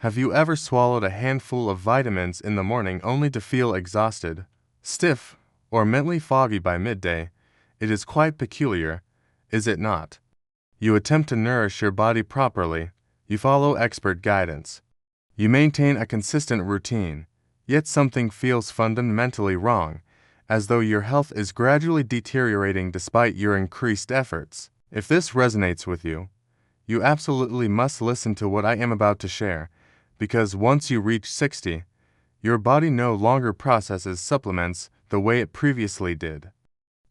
Have you ever swallowed a handful of vitamins in the morning only to feel exhausted, stiff, or mentally foggy by midday? It is quite peculiar, is it not? You attempt to nourish your body properly, you follow expert guidance, you maintain a consistent routine, yet something feels fundamentally wrong, as though your health is gradually deteriorating despite your increased efforts. If this resonates with you, you absolutely must listen to what I am about to share, because once you reach 60, your body no longer processes supplements the way it previously did.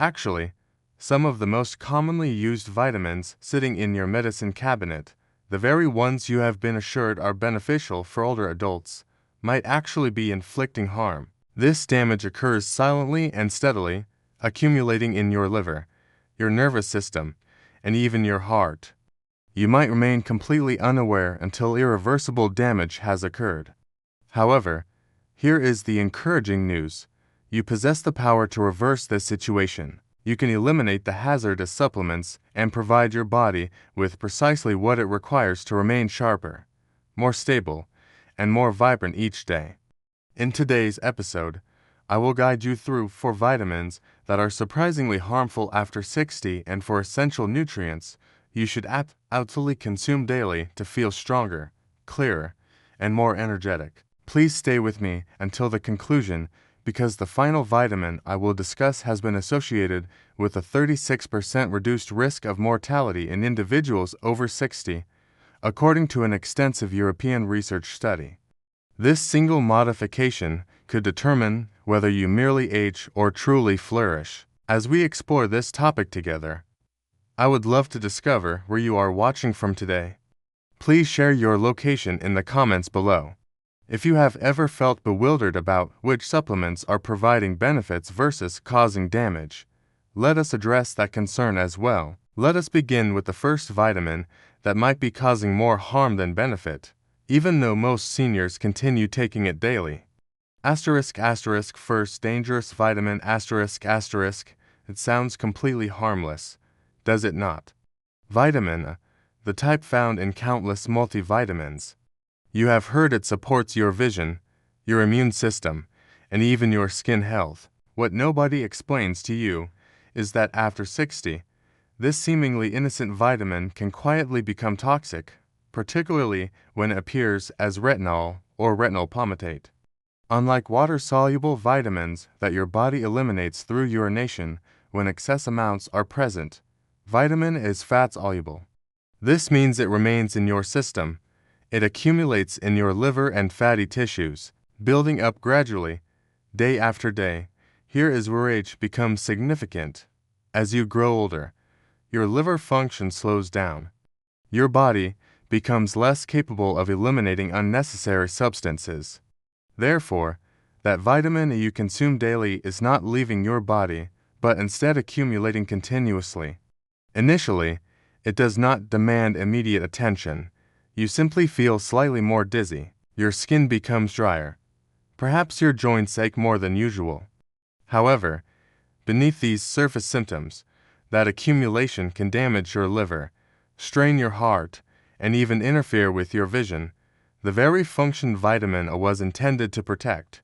Actually, some of the most commonly used vitamins sitting in your medicine cabinet, the very ones you have been assured are beneficial for older adults, might actually be inflicting harm. This damage occurs silently and steadily, accumulating in your liver, your nervous system, and even your heart. You might remain completely unaware until irreversible damage has occurred. However, here is the encouraging news. You possess the power to reverse this situation. You can eliminate the hazardous supplements and provide your body with precisely what it requires to remain sharper, more stable, and more vibrant each day. In today's episode, I will guide you through 4 vitamins that are surprisingly harmful after 60 and 4 essential nutrients you should absolutely consume daily to feel stronger, clearer, and more energetic. Please stay with me until the conclusion, because the final vitamin I will discuss has been associated with a 36% reduced risk of mortality in individuals over 60, according to an extensive European research study. This single modification could determine whether you merely age or truly flourish. As we explore this topic together, I would love to discover where you are watching from today. Please share your location in the comments below. If you have ever felt bewildered about which supplements are providing benefits versus causing damage, let us address that concern as well. Let us begin with the first vitamin that might be causing more harm than benefit, even though most seniors continue taking it daily. First dangerous vitamin it sounds completely harmless, does it not? Vitamin A, the type found in countless multivitamins. You have heard it supports your vision, your immune system, and even your skin health. What nobody explains to you is that after 60, this seemingly innocent vitamin can quietly become toxic, particularly when it appears as retinol or retinol palmitate. Unlike water-soluble vitamins that your body eliminates through urination when excess amounts are present, vitamin A is fat-soluble. This means it remains in your system. It accumulates in your liver and fatty tissues, building up gradually, day after day. Here is where age becomes significant. As you grow older, your liver function slows down. Your body becomes less capable of eliminating unnecessary substances. Therefore, that vitamin you consume daily is not leaving your body, but instead accumulating continuously. Initially, it does not demand immediate attention. You simply feel slightly more dizzy. Your skin becomes drier. Perhaps your joints ache more than usual. However, beneath these surface symptoms, that accumulation can damage your liver, strain your heart, and even interfere with your vision, the very function vitamin A was intended to protect.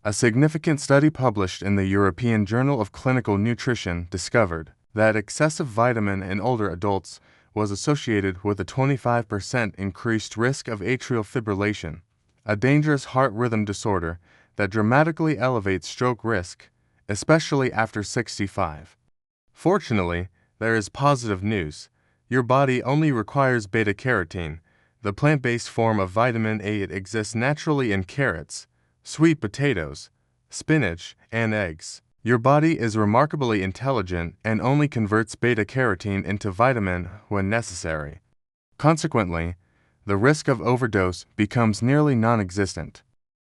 A significant study published in the European Journal of Clinical Nutrition discovered that excessive vitamin in older adults was associated with a 25% increased risk of atrial fibrillation, a dangerous heart rhythm disorder that dramatically elevates stroke risk, especially after 65. Fortunately, there is positive news. Your body only requires beta-carotene, the plant-based form of vitamin A. It exists naturally in carrots, sweet potatoes, spinach, and eggs. Your body is remarkably intelligent and only converts beta-carotene into vitamin when necessary. Consequently, the risk of overdose becomes nearly non-existent.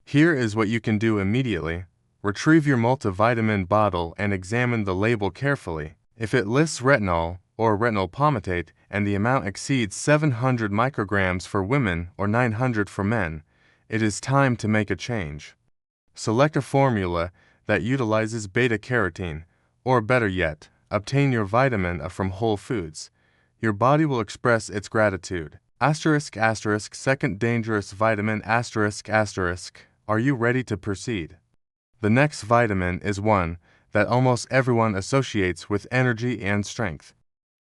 Here is what you can do immediately. Retrieve your multivitamin bottle and examine the label carefully. If it lists retinol or retinol palmitate and the amount exceeds 700 micrograms for women or 900 for men, it is time to make a change. Select a formula that utilizes beta-carotene, or better yet, obtain your vitamin A from whole foods. Your body will express its gratitude. Second dangerous vitamin Are you ready to proceed? The next vitamin is one that almost everyone associates with energy and strength.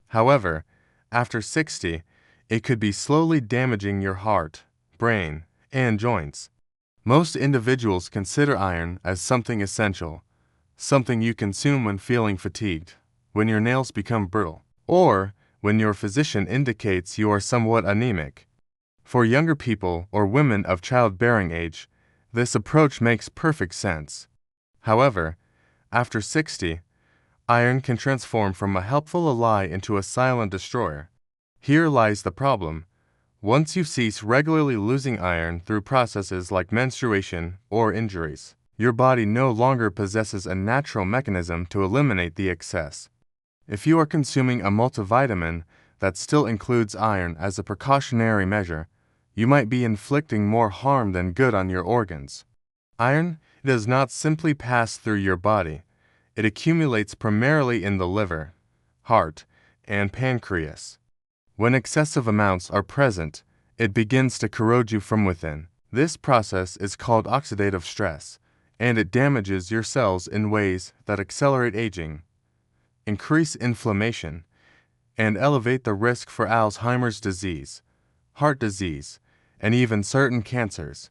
However, after 60, it could be slowly damaging your heart, brain, and joints. Most individuals consider iron as something essential, something you consume when feeling fatigued, when your nails become brittle, or when your physician indicates you are somewhat anemic. For younger people or women of childbearing age, this approach makes perfect sense. However, after 60, iron can transform from a helpful ally into a silent destroyer. Here lies the problem. Once you cease regularly losing iron through processes like menstruation or injuries, your body no longer possesses a natural mechanism to eliminate the excess. If you are consuming a multivitamin that still includes iron as a precautionary measure, you might be inflicting more harm than good on your organs. Iron does not simply pass through your body. It accumulates primarily in the liver, heart, and pancreas. When excessive amounts are present, it begins to corrode you from within. This process is called oxidative stress, and it damages your cells in ways that accelerate aging, increase inflammation, and elevate the risk for Alzheimer's disease, heart disease, and even certain cancers.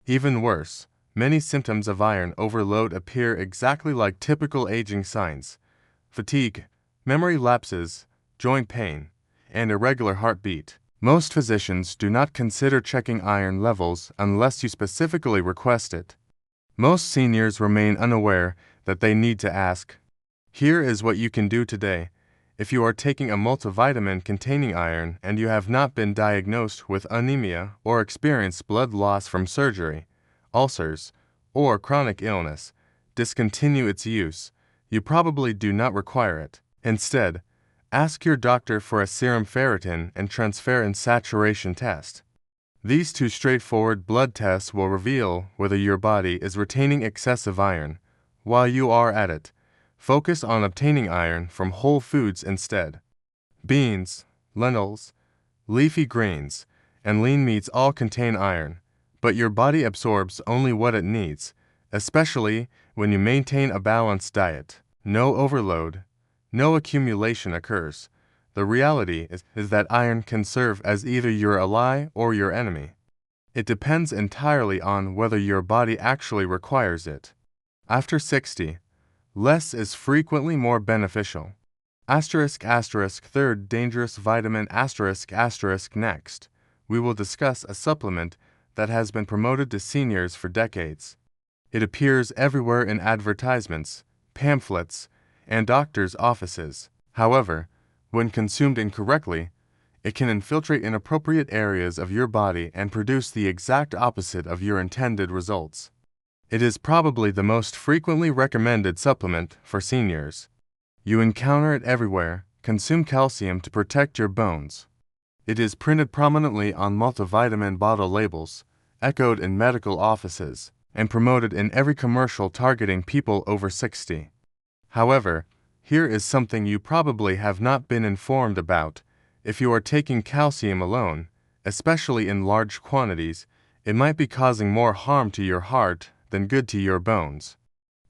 Even worse, many symptoms of iron overload appear exactly like typical aging signs: fatigue, memory lapses, joint pain, and irregular heartbeat. Most physicians do not consider checking iron levels unless you specifically request it. Most seniors remain unaware that they need to ask. Here is what you can do today. If you are taking a multivitamin containing iron and you have not been diagnosed with anemia or experienced blood loss from surgery, ulcers, or chronic illness, discontinue its use. You probably do not require it. Instead, ask your doctor for a serum ferritin and transferrin saturation test. These two straightforward blood tests will reveal whether your body is retaining excessive iron. While you are at it, focus on obtaining iron from whole foods instead. Beans, lentils, leafy greens, and lean meats all contain iron, but your body absorbs only what it needs, especially when you maintain a balanced diet. No overload, no accumulation occurs. The reality is that iron can serve as either your ally or your enemy. It depends entirely on whether your body actually requires it. After 60, less is frequently more beneficial. Third dangerous vitamin Next, we will discuss a supplement that has been promoted to seniors for decades. It appears everywhere in advertisements, pamphlets, and doctors' offices. However, when consumed incorrectly, it can infiltrate inappropriate areas of your body and produce the exact opposite of your intended results. It is probably the most frequently recommended supplement for seniors. You encounter it everywhere. Consume calcium to protect your bones. It is printed prominently on multivitamin bottle labels, echoed in medical offices, and promoted in every commercial targeting people over 60. However, here is something you probably have not been informed about. If you are taking calcium alone, especially in large quantities, it might be causing more harm to your heart than good to your bones.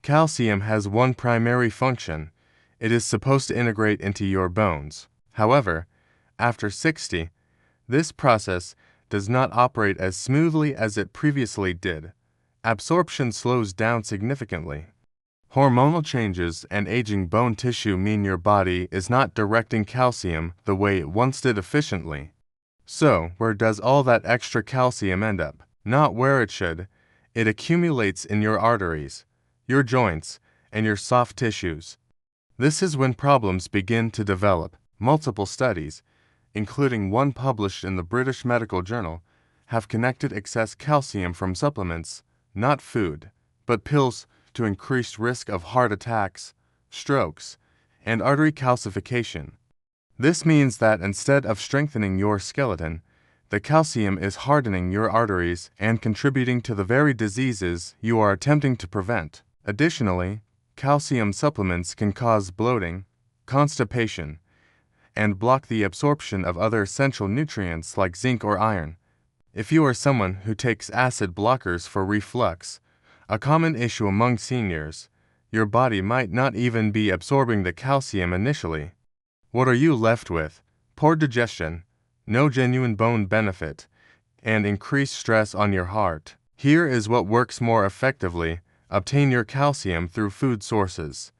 Calcium has one primary function. It is supposed to integrate into your bones. However, after 60, this process does not operate as smoothly as it previously did. Absorption slows down significantly. Hormonal changes and aging bone tissue mean your body is not directing calcium the way it once did efficiently. So, where does all that extra calcium end up? Not where it should. It accumulates in your arteries, your joints, and your soft tissues. This is when problems begin to develop. Multiple studies, including one published in the British Medical Journal, have connected excess calcium from supplements, not food, but pills, to increased risk of heart attacks, strokes, and artery calcification. This means that instead of strengthening your skeleton, the calcium is hardening your arteries and contributing to the very diseases you are attempting to prevent. Additionally, calcium supplements can cause bloating, constipation, and block the absorption of other essential nutrients like zinc or iron. If you are someone who takes acid blockers for reflux, a common issue among seniors, your body might not even be absorbing the calcium initially. What are you left with? Poor digestion, no genuine bone benefit, and increased stress on your heart. Here is what works more effectively. Obtain your calcium through food sources.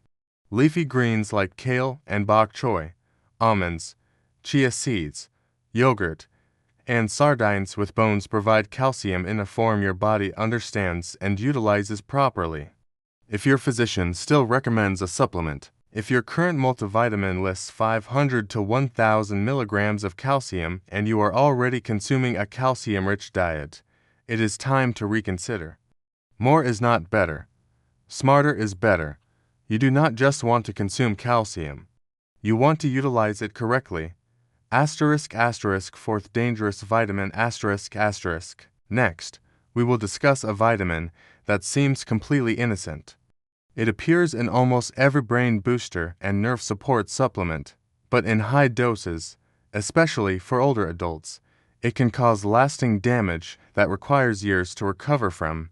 Leafy greens like kale and bok choy, almonds, chia seeds, yogurt, and sardines with bones provide calcium in a form your body understands and utilizes properly. If your physician still recommends a supplement, if your current multivitamin lists 500 to 1,000 milligrams of calcium and you are already consuming a calcium-rich diet, it is time to reconsider. More is not better. Smarter is better. You do not just want to consume calcium. You want to utilize it correctly. Fourth dangerous vitamin ***. Next, we will discuss a vitamin that seems completely innocent. It appears in almost every brain booster and nerve support supplement, but in high doses, especially for older adults, it can cause lasting damage that requires years to recover from,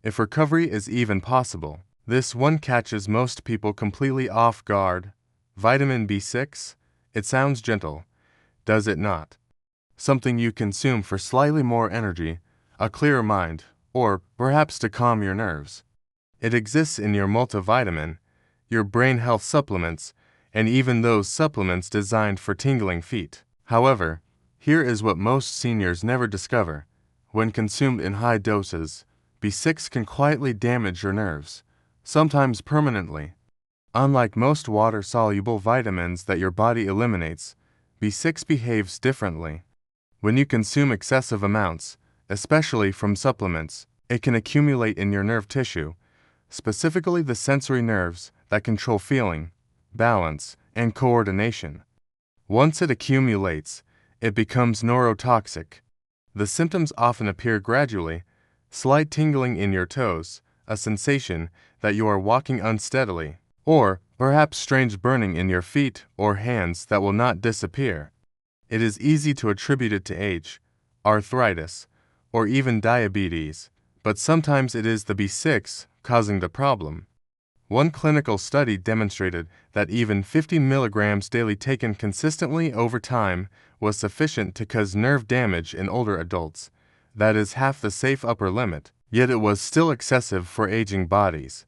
if recovery is even possible. This one catches most people completely off guard. Vitamin B6? It sounds gentle, does it not? Something you consume for slightly more energy, a clearer mind, or perhaps to calm your nerves. It exists in your multivitamin, your brain health supplements, and even those supplements designed for tingling feet. However, here is what most seniors never discover. When consumed in high doses, B6 can quietly damage your nerves, sometimes permanently. Unlike most water-soluble vitamins that your body eliminates, B6 behaves differently. When you consume excessive amounts, especially from supplements, it can accumulate in your nerve tissue, specifically the sensory nerves that control feeling, balance, and coordination. Once it accumulates, it becomes neurotoxic. The symptoms often appear gradually: slight tingling in your toes, a sensation that you are walking unsteadily, or perhaps strange burning in your feet or hands that will not disappear. It is easy to attribute it to age, arthritis, or even diabetes, but sometimes it is the B6 causing the problem. One clinical study demonstrated that even 50 milligrams daily taken consistently over time was sufficient to cause nerve damage in older adults. That is half the safe upper limit, yet it was still excessive for aging bodies.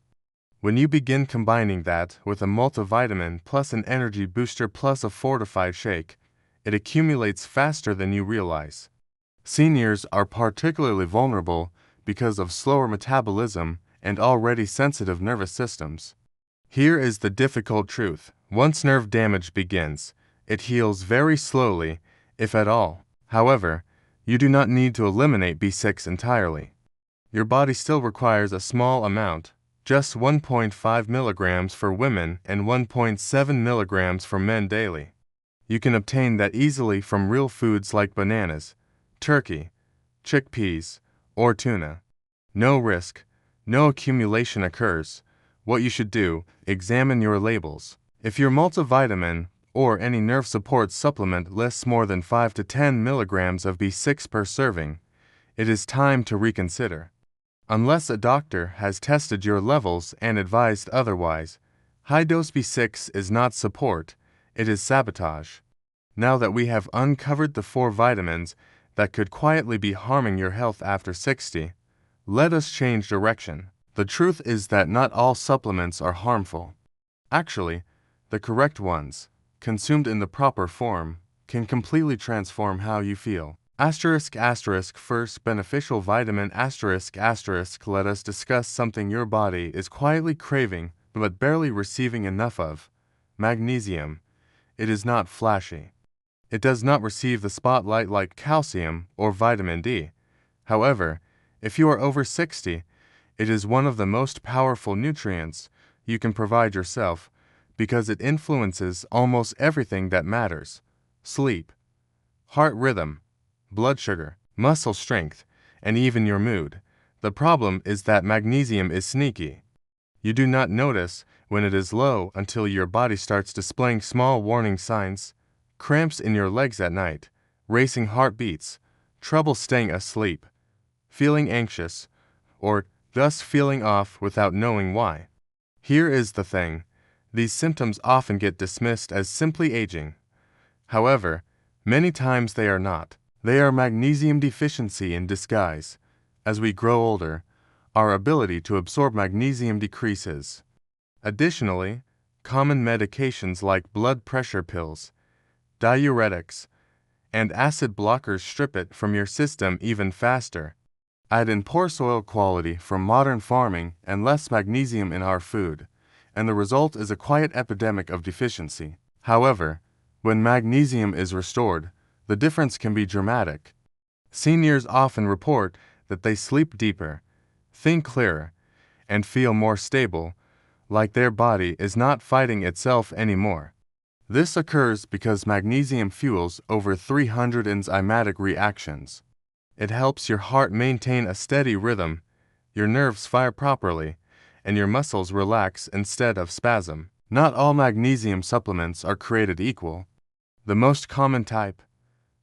When you begin combining that with a multivitamin plus an energy booster plus a fortified shake, it accumulates faster than you realize. Seniors are particularly vulnerable because of slower metabolism and already sensitive nervous systems. Here is the difficult truth. Once nerve damage begins, it heals very slowly, if at all. However, you do not need to eliminate B6 entirely. Your body still requires a small amount, just 1.5 milligrams for women and 1.7 milligrams for men daily. You can obtain that easily from real foods like bananas, turkey, chickpeas, or tuna. No risk, no accumulation occurs. What you should do: examine your labels. If your multivitamin or any nerve support supplement lists more than 5 to 10 milligrams of B6 per serving, it is time to reconsider. Unless a doctor has tested your levels and advised otherwise, high-dose B6 is not support, it is sabotage. Now that we have uncovered the 4 vitamins that could quietly be harming your health after 60, let us change direction. The truth is that not all supplements are harmful. Actually, the correct ones, consumed in the proper form, can completely transform how you feel. First beneficial vitamin ***. Let us discuss something your body is quietly craving but barely receiving enough of: magnesium. It is not flashy. It does not receive the spotlight like calcium or vitamin D. However, if you are over 60, it is one of the most powerful nutrients you can provide yourself because it influences almost everything that matters: sleep, heart rhythm, blood sugar, muscle strength, and even your mood. The problem is that magnesium is sneaky. You do not notice when it is low until your body starts displaying small warning signs: cramps in your legs at night, racing heartbeats, trouble staying asleep, feeling anxious, or just feeling off without knowing why. Here is the thing. These symptoms often get dismissed as simply aging. However, many times they are not. They are magnesium deficiency in disguise. As we grow older, our ability to absorb magnesium decreases. Additionally, common medications like blood pressure pills, diuretics, and acid blockers strip it from your system even faster. Add in poor soil quality from modern farming and less magnesium in our food, and the result is a quiet epidemic of deficiency. However, when magnesium is restored, the difference can be dramatic. Seniors often report that they sleep deeper, think clearer, and feel more stable, like their body is not fighting itself anymore. This occurs because magnesium fuels over 300 enzymatic reactions. It helps your heart maintain a steady rhythm, your nerves fire properly, and your muscles relax instead of spasm. Not all magnesium supplements are created equal. The most common type,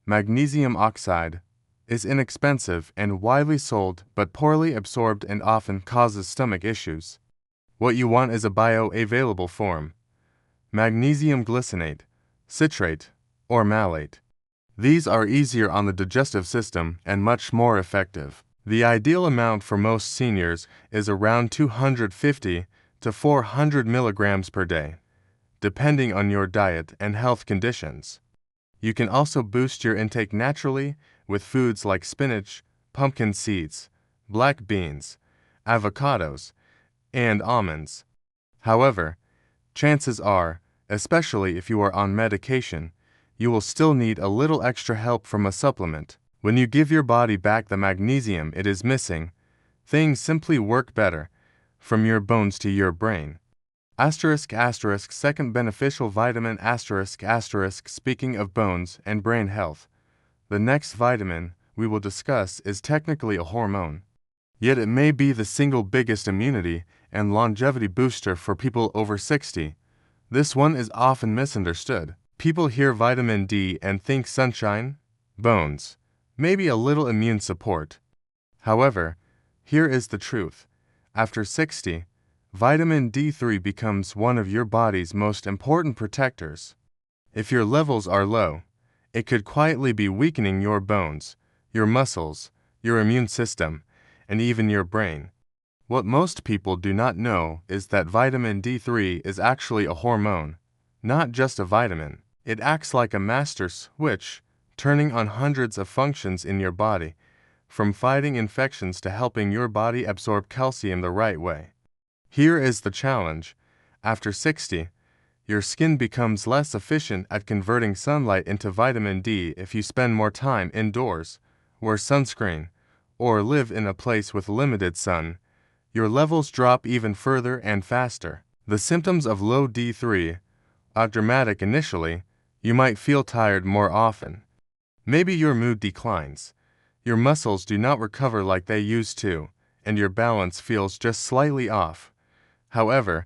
magnesium oxide, is inexpensive and widely sold but poorly absorbed and often causes stomach issues. What you want is a bioavailable form, magnesium glycinate, citrate, or malate. These are easier on the digestive system and much more effective. The ideal amount for most seniors is around 250 to 400 milligrams per day, depending on your diet and health conditions. You can also boost your intake naturally with foods like spinach, pumpkin seeds, black beans, avocados, and almonds. However, chances are, especially if you are on medication, you will still need a little extra help from a supplement. When you give your body back the magnesium it is missing, things simply work better, from your bones to your brain. Second beneficial vitamin speaking of bones and brain health. The next vitamin we will discuss is technically a hormone. Yet it may be the single biggest immunity and longevity booster for people over 60. This one is often misunderstood. People hear vitamin D and think sunshine, bones, maybe a little immune support. However, here is the truth. After 60, vitamin D3 becomes one of your body's most important protectors. If your levels are low, it could quietly be weakening your bones, your muscles, your immune system, and even your brain. What most people do not know is that vitamin D3 is actually a hormone, not just a vitamin. It acts like a master switch, turning on hundreds of functions in your body, from fighting infections to helping your body absorb calcium the right way. Here is the challenge. After 60, your skin becomes less efficient at converting sunlight into vitamin D if you spend more time indoors, wear sunscreen, or live in a place with limited sun. Your levels drop even further and faster. The symptoms of low D3 are dramatic initially. You might feel tired more often. Maybe your mood declines. Your muscles do not recover like they used to, and your balance feels just slightly off. However,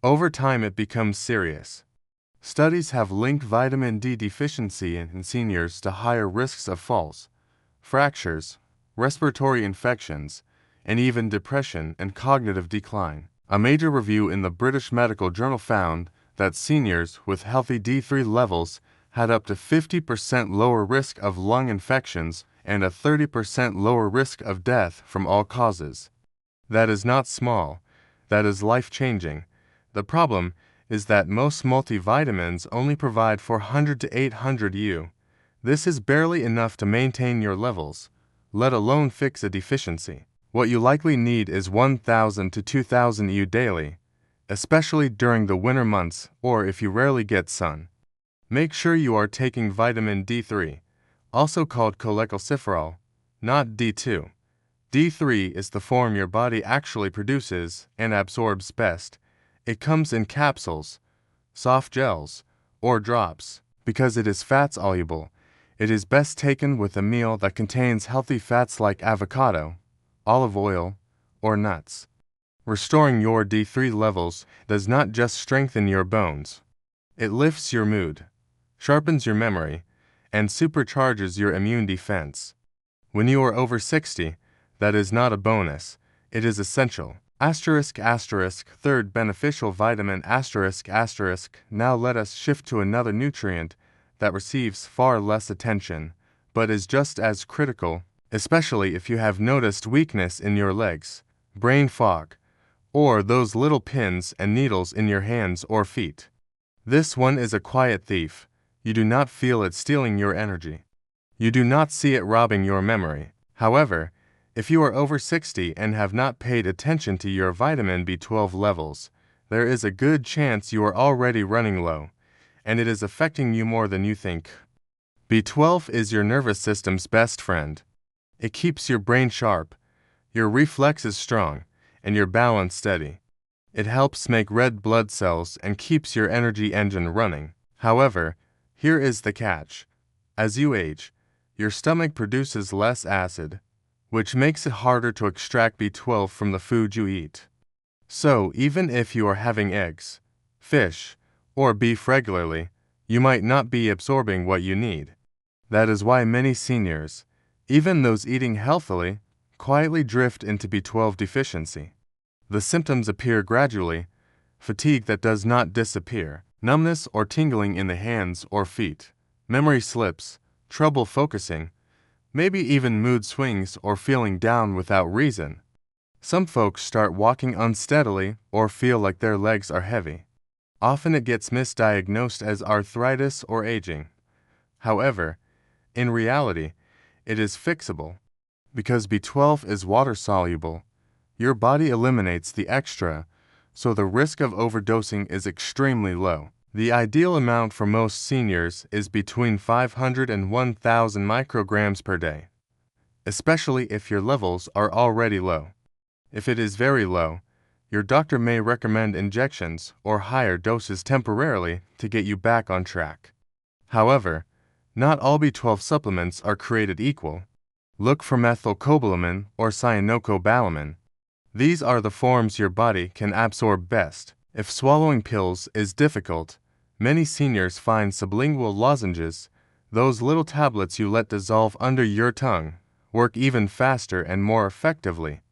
over time it becomes serious. Studies have linked vitamin D deficiency in seniors to higher risks of falls, fractures, respiratory infections, and even depression and cognitive decline. A major review in the British Medical Journal found that seniors with healthy D3 levels had up to 50% lower risk of lung infections and a 30% lower risk of death from all causes. That is not small, that is life-changing. The problem is that most multivitamins only provide 400 to 800 U. This is barely enough to maintain your levels, let alone fix a deficiency. What you likely need is 1,000 to 2,000 U daily, especially during the winter months or if you rarely get sun. Make sure you are taking vitamin D3, also called cholecalciferol, not D2. D3 is the form your body actually produces and absorbs best. It comes in capsules, soft gels, or drops. Because it is fat-soluble, it is best taken with a meal that contains healthy fats like avocado, olive oil, or nuts. Restoring your D3 levels does not just strengthen your bones. It lifts your mood, sharpens your memory, and supercharges your immune defense. When you are over 60, that is not a bonus, it is essential. Asterisk asterisk third beneficial vitamin asterisk asterisk. Now let us shift to another nutrient that receives far less attention, but is just as critical, especially if you have noticed weakness in your legs, brain fog, or those little pins and needles in your hands or feet. This one is a quiet thief. You do not feel it stealing your energy. You do not see it robbing your memory. However, if you are over 60 and have not paid attention to your vitamin B12 levels, there is a good chance you are already running low, and it is affecting you more than you think. B12 is your nervous system's best friend. It keeps your brain sharp, your reflexes strong, and your balance steady. It helps make red blood cells and keeps your energy engine running. However, here is the catch. As you age, your stomach produces less acid, which makes it harder to extract B12 from the food you eat. So, even if you are having eggs, fish, or beef regularly, you might not be absorbing what you need. That is why many seniors, even those eating healthily, quietly drift into B12 deficiency. The symptoms appear gradually: fatigue that does not disappear, numbness or tingling in the hands or feet, memory slips, trouble focusing, maybe even mood swings or feeling down without reason. Some folks start walking unsteadily or feel like their legs are heavy. Often it gets misdiagnosed as arthritis or aging. However, in reality, it is fixable. Because B12 is water-soluble, your body eliminates the extra, so the risk of overdosing is extremely low. The ideal amount for most seniors is between 500 and 1,000 micrograms per day, especially if your levels are already low. If it is very low, your doctor may recommend injections or higher doses temporarily to get you back on track. However, not all B12 supplements are created equal. Look for methylcobalamin or cyanocobalamin. These are the forms your body can absorb best. If swallowing pills is difficult, many seniors find sublingual lozenges, those little tablets you let dissolve under your tongue, work even faster and more effectively.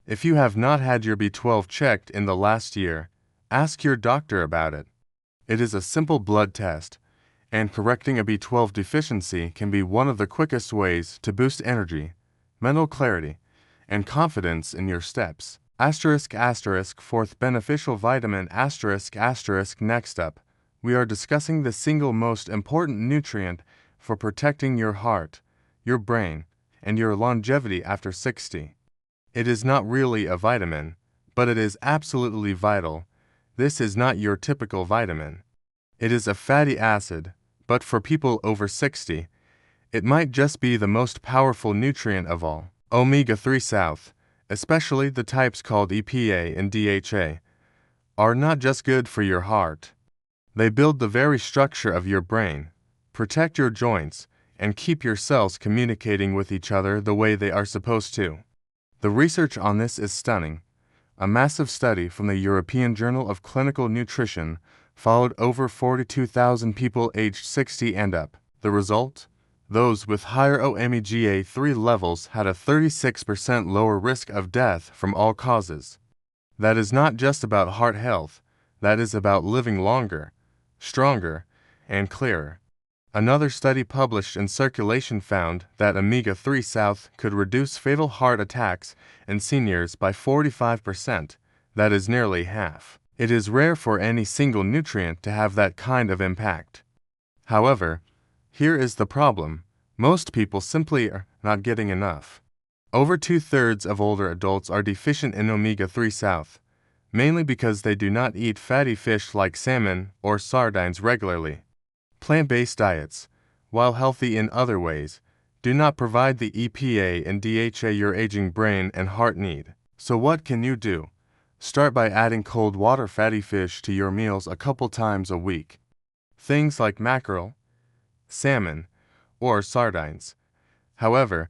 If you have not had your B12 checked in the last year, ask your doctor about it. It is a simple blood test, and correcting a B12 deficiency can be one of the quickest ways to boost energy, mental clarity, and confidence in your steps. Asterisk asterisk fourth beneficial vitamin asterisk asterisk. Next up, we are discussing the single most important nutrient for protecting your heart, your brain, and your longevity after 60. It is not really a vitamin, but it is absolutely vital. This is not your typical vitamin. It is a fatty acid, but for people over 60, it might just be the most powerful nutrient of all. Omega-3 South, especially the types called EPA and DHA, are not just good for your heart. They build the very structure of your brain, protect your joints, and keep your cells communicating with each other the way they are supposed to. The research on this is stunning. A massive study from the European Journal of Clinical Nutrition followed over 42,000 people aged 60 and up. The result? Those with higher omega-3 levels had a 36% lower risk of death from all causes. That is not just about heart health, that is about living longer, stronger, and clearer. Another study published in Circulation found that omega-3 South could reduce fatal heart attacks in seniors by 45%. That is nearly half. It is rare for any single nutrient to have that kind of impact. However, here is the problem. Most people simply are not getting enough. Over 2/3 of older adults are deficient in omega-3 South, mainly because they do not eat fatty fish like salmon or sardines regularly. Plant-based diets, while healthy in other ways, do not provide the EPA and DHA your aging brain and heart need. So what can you do? Start by adding cold water fatty fish to your meals a couple times a week. Things like mackerel, salmon, or sardines. However,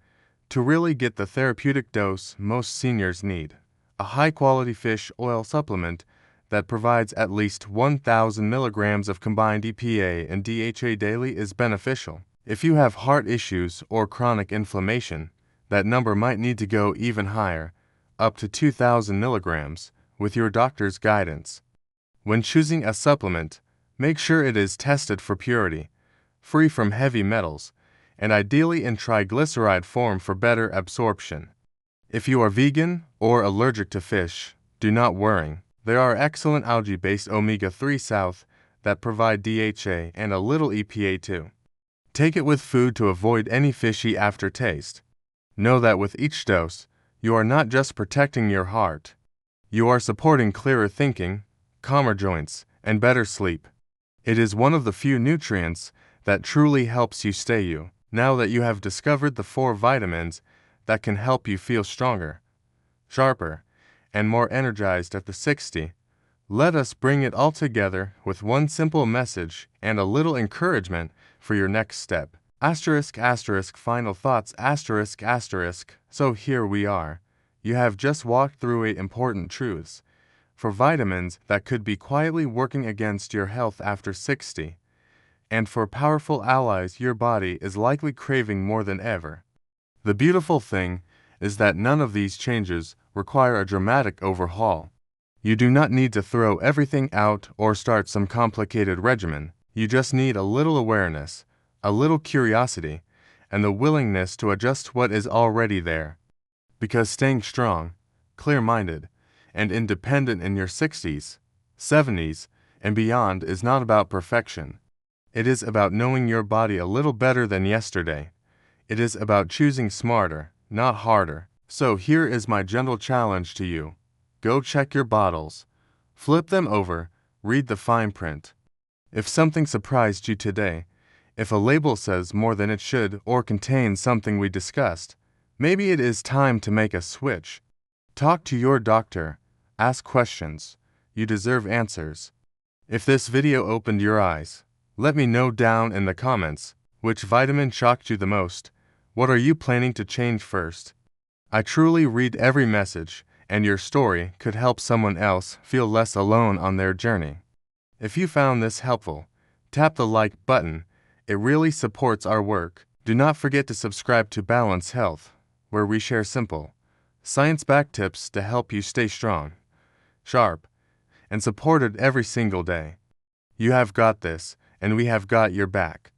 to really get the therapeutic dose most seniors need, a high-quality fish oil supplement that provides at least 1,000 milligrams of combined EPA and DHA daily is beneficial. If you have heart issues or chronic inflammation, that number might need to go even higher, up to 2,000 milligrams, with your doctor's guidance. When choosing a supplement, make sure it is tested for purity, free from heavy metals, and ideally in triglyceride form for better absorption. If you are vegan or allergic to fish, do not worry. There are excellent algae-based omega-3 South that provide DHA and a little EPA too. Take it with food to avoid any fishy aftertaste. Know that with each dose, you are not just protecting your heart. You are supporting clearer thinking, calmer joints, and better sleep. It is one of the few nutrients that truly helps you stay you. Now that you have discovered the 4 vitamins that can help you feel stronger, sharper, and more energized at the 60, let us bring it all together with one simple message and a little encouragement for your next step. Final thoughts, so here we are. You have just walked through 8 important truths for vitamins that could be quietly working against your health after 60, and for powerful allies your body is likely craving more than ever. The beautiful thing is that none of these changes require a dramatic overhaul. You do not need to throw everything out or start some complicated regimen. You just need a little awareness, a little curiosity, and the willingness to adjust what is already there. Because staying strong, clear-minded, and independent in your 60s, 70s, and beyond is not about perfection. It is about knowing your body a little better than yesterday. It is about choosing smarter, not harder. So here is my gentle challenge to you. Go check your bottles. Flip them over, read the fine print. If something surprised you today, if a label says more than it should or contains something we discussed, maybe it is time to make a switch. Talk to your doctor. Ask questions. You deserve answers. If this video opened your eyes, let me know down in the comments which vitamin shocked you the most. What are you planning to change first? I truly read every message, and your story could help someone else feel less alone on their journey. If you found this helpful, tap the like button. It really supports our work. Do not forget to subscribe to Balance Health, where we share simple, science-backed tips to help you stay strong, sharp, and supported every single day. You have got this, and we have got your back.